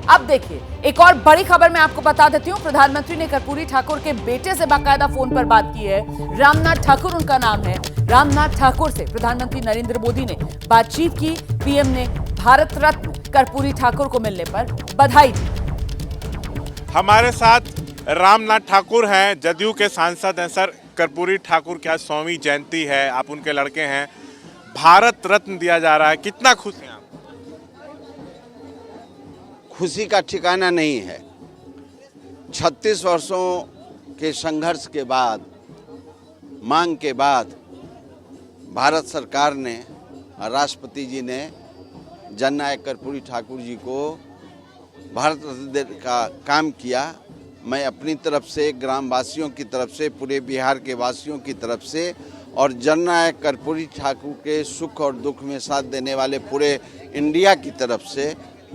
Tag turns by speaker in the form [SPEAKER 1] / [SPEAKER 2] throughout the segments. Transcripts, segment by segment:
[SPEAKER 1] अब देखिए, एक और बड़ी खबर मैं आपको बता देती हूं। प्रधानमंत्री ने कर्पूरी ठाकुर के बेटे से बाकायदा फोन पर बात की है। रामनाथ ठाकुर उनका नाम है। रामनाथ ठाकुर से प्रधानमंत्री नरेंद्र मोदी ने बातचीत की। पीएम ने भारत रत्न कर्पूरी ठाकुर को मिलने पर बधाई दी।
[SPEAKER 2] हमारे साथ रामनाथ ठाकुर हैं, जदयू के सांसद हैं। सर, कर्पूरी ठाकुर की आज 100वीं जयंती है, आप उनके लड़के हैं, भारत रत्न दिया जा रहा है, कितना खुश हैं आप?
[SPEAKER 3] खुशी का ठिकाना नहीं है। 36 वर्षों के संघर्ष के बाद, मांग के बाद भारत सरकार ने, राष्ट्रपति जी ने जननायक कर्पूरी ठाकुर जी को भारत रत्न देने का काम किया। मैं अपनी तरफ से, ग्रामवासियों की तरफ से, पूरे बिहार के वासियों की तरफ से और जननायक कर्पूरी ठाकुर के सुख और दुख में साथ देने वाले पूरे इंडिया की तरफ से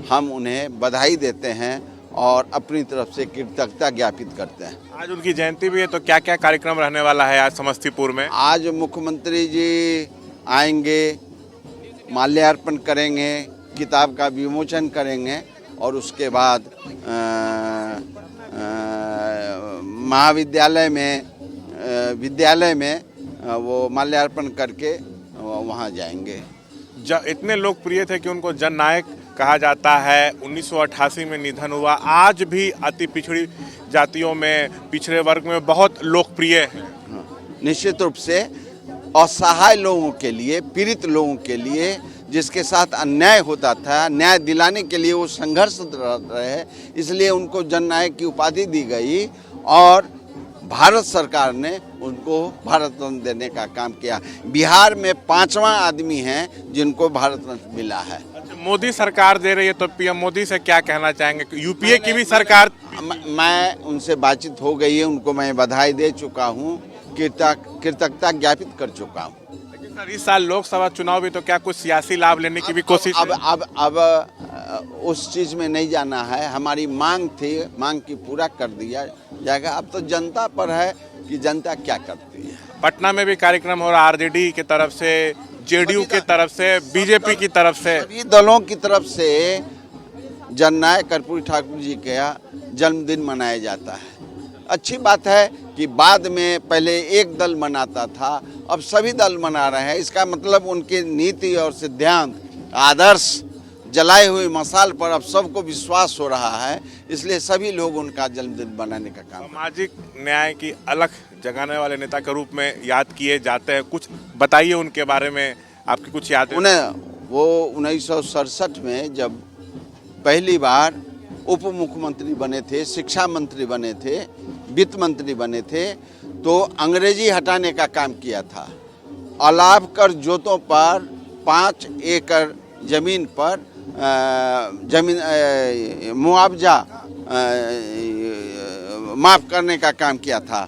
[SPEAKER 3] हम उन्हें बधाई देते हैं और अपनी तरफ से कृतज्ञता ज्ञापित करते हैं।
[SPEAKER 2] आज उनकी जयंती भी है, तो क्या क्या कार्यक्रम रहने वाला है आज समस्तीपुर में?
[SPEAKER 3] आज मुख्यमंत्री जी आएंगे, माल्यार्पण करेंगे, किताब का विमोचन करेंगे और उसके बाद महाविद्यालय में वो माल्यार्पण करके वहाँ जाएंगे।
[SPEAKER 2] इतने लोकप्रिय थे कि उनको जननायक कहा जाता है। 1988 में निधन हुआ। आज भी अति पिछड़ी जातियों में, पिछड़े वर्ग में बहुत लोकप्रिय है।
[SPEAKER 3] निश्चित रूप से असहाय लोगों के लिए, पीड़ित लोगों के लिए, जिसके साथ अन्याय होता था, न्याय दिलाने के लिए वो संघर्षरत रहे, इसलिए उनको जननायक की उपाधि दी गई और भारत सरकार ने उनको भारत रत्न देने का काम किया। बिहार में 5वां आदमी हैं जिनको भारत रत्न मिला है।
[SPEAKER 2] अच्छा, मोदी सरकार दे रही है, तो पीएम मोदी से क्या कहना चाहेंगे? यूपीए की भी सरकार।
[SPEAKER 3] मैं उनसे बातचीत हो गई है, उनको मैं बधाई दे चुका हूँ, कृतज्ञता ज्ञापित कर चुका हूँ।
[SPEAKER 2] लेकिन सर, इस साल लोकसभा चुनाव भी, तो क्या कुछ सियासी लाभ लेने की भी कोशिश?
[SPEAKER 3] अब उस चीज में नहीं जाना है। हमारी मांग थी, मांग की पूरा कर दिया जाएगा। अब तो जनता पर है कि जनता क्या करती है।
[SPEAKER 2] पटना में भी कार्यक्रम हो रहा, आरजेडी की तरफ से, जेडीयू की तरफ से, बीजेपी की तरफ से,
[SPEAKER 3] सभी दलों की तरफ से जननायक कर्पूरी ठाकुर जी का जन्मदिन मनाया जाता है। अच्छी बात है कि बाद में पहले एक दल मनाता था, अब सभी दल मना रहे हैं। इसका मतलब उनकी नीति और सिद्धांत, आदर्श जलाए हुए मसाल पर अब सबको विश्वास हो रहा है, इसलिए सभी लोग उनका जन्मदिन बनाने का काम।
[SPEAKER 2] सामाजिक न्याय की अलग जगाने वाले नेता के रूप में याद किए जाते हैं, कुछ बताइए उनके बारे में, आपकी कुछ यादें?
[SPEAKER 3] वो 1967 में जब पहली बार उप मुख्यमंत्री बने थे, शिक्षा मंत्री बने थे, वित्त मंत्री बने थे, तो अंग्रेजी हटाने का काम किया था। अलाभ कर जोतों पर 5 एकड़ जमीन पर मुआवजा माफ करने का काम किया था।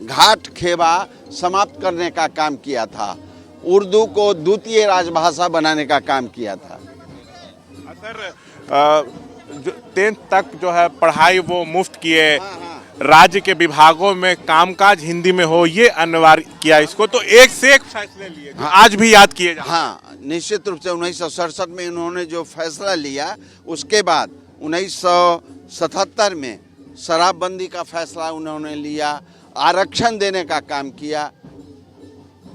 [SPEAKER 3] घाट खेबा समाप्त करने का काम किया था। उर्दू को द्वितीय राजभाषा बनाने का काम किया था।
[SPEAKER 2] सर, 10th तक जो है पढ़ाई वो मुफ्त किए। राज्य के विभागों में कामकाज हिंदी में हो, ये अनिवार्य किया इसको। तो एक से एक फैसले लिए, आज भी याद किए जाते हैं।
[SPEAKER 3] हाँ, निश्चित रूप से 1967 में इन्होंने जो फैसला लिया, उसके बाद 1977 में शराबबंदी का फैसला उन्होंने लिया, आरक्षण देने का काम किया।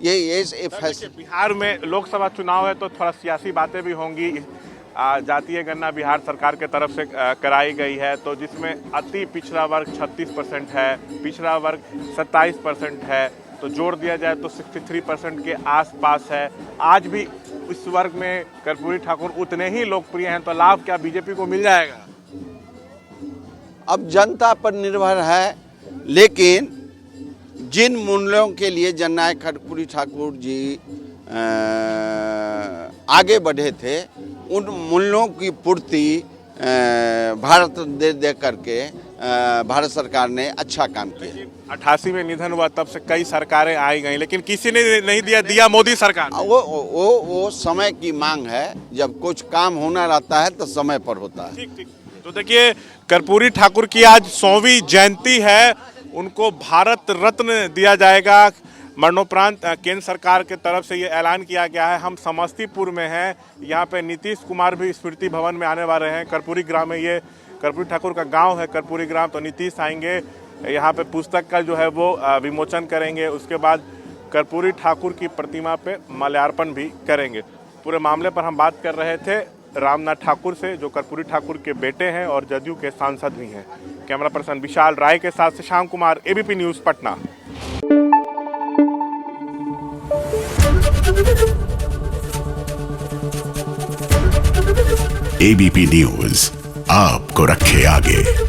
[SPEAKER 3] ये फैसला।
[SPEAKER 2] बिहार में लोकसभा चुनाव है, तो थोड़ा सियासी बातें भी होंगी। जातीय गणना बिहार सरकार के तरफ से कराई गई है, तो जिसमें अति पिछड़ा वर्ग 36% है, पिछड़ा वर्ग 27% है, तो जोड़ दिया जाए तो 63% के आसपास है। आज भी इस वर्ग में कर्पूरी ठाकुर उतने ही लोकप्रिय हैं, तो लाभ क्या बीजेपी को मिल जाएगा?
[SPEAKER 3] अब जनता पर निर्भर है, लेकिन जिन मूल्यों के लिए जननायक कर्पूरी ठाकुर जी आगे बढ़े थे, उन मूल्यों की पूर्ति भारत दे करके भारत सरकार ने अच्छा काम किया।
[SPEAKER 2] 88 में निधन हुआ, तब से कई सरकारें आई गई, लेकिन किसी ने नहीं दिया मोदी सरकार।
[SPEAKER 3] वो समय की मांग है। जब कुछ काम होना रहता है तो समय पर होता है।
[SPEAKER 2] ठीक। तो देखिए, कर्पूरी ठाकुर की आज 100वीं जयंती है, उनको भारत रत्न दिया जाएगा। मरणोपरांत केंद्र सरकार के तरफ से ये ऐलान किया गया है। हम समस्तीपुर में हैं, यहाँ पे नीतीश कुमार भी स्मृति भवन में आने वाले हैं। कर्पूरी ग्राम में, ये कर्पूरी ठाकुर का गांव है कर्पूरी ग्राम, तो नीतीश आएंगे, यहाँ पे पुस्तक का जो है वो विमोचन करेंगे। उसके बाद कर्पूरी ठाकुर की प्रतिमा पे माल्यार्पण भी करेंगे। पूरे मामले पर हम बात कर रहे थे रामनाथ ठाकुर से, जो कर्पूरी ठाकुर के बेटे हैं और जदयू के सांसद भी हैं। कैमरा पर्सन विशाल राय के साथ Shyam Kumar, ABP news Patna.
[SPEAKER 4] ABP news आपको रखे आगे।